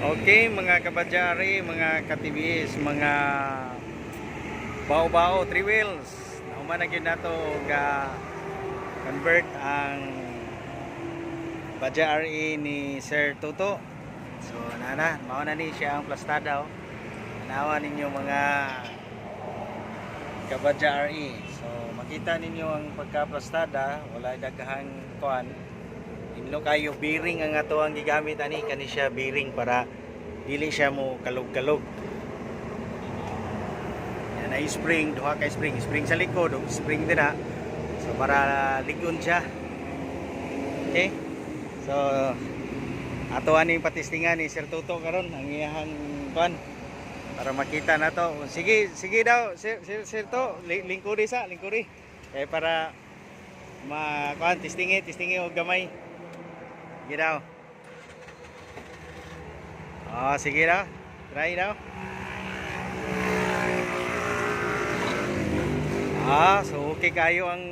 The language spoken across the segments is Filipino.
Okay, mga kabadyari, mga katibis, mga bao-bao, three wheels. Nahuman na gyud nato ga convert ang Badya-RE ni Sir Toto. So mao na ni siya ang plastada. Tanawa ninyo mga kabadya-RE. So makita ninyo ang pagka-plastada, wala daghang kuan. Inlo kayo bearing ang ato ang gigamit ani kani siya bearing para dili siya mo kalog-kalog. Yan ay spring, duha ka spring sa likod, ug spring din na. So para ligon siya. Okay? So ato ani patistingan ni Sir Toto karon ang iyang kuan para makita na to. Sige daw Sir To, lingkuri para kuan tistingi og gamay. Sige daw. Oh, sige daw. Try daw. So okay kayo ang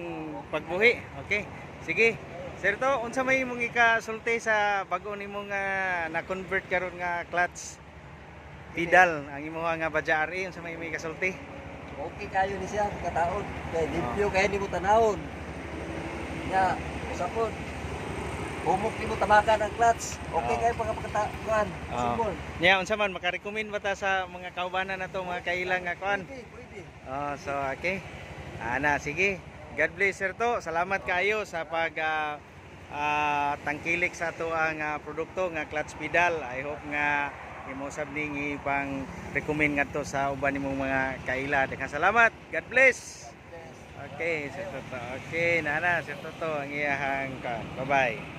pagbuhi. Okay. Sige. Sir To, unsa may imong ikasulti sa bago nimo nga na-convert karon nga clutch pedal ang imong nga Badya-RE, unsa may imong ikasulti? Okay kayo ni siya kataon. Kay limpyo kay nimo tanawon. Nya usapon. Humok nimo tamakan ang clutch. Okay kayo pagkatakuan. Simple. Nya unsa man makarecommend ba ta sa mga kaubanan nato mga kailang nga kuan? Pwede. So okay. Sige. God bless Sir To. Salamat kayo sa pag tangkilik sa ato ang produkto nga clutch pedal. I hope nga imo sab ning ipang recommend ngadto sa uban nimong mga kaila. Daghang salamat. God bless. Okay, Sir Toto. Okay, Sir Toto ang iyahang bye-bye.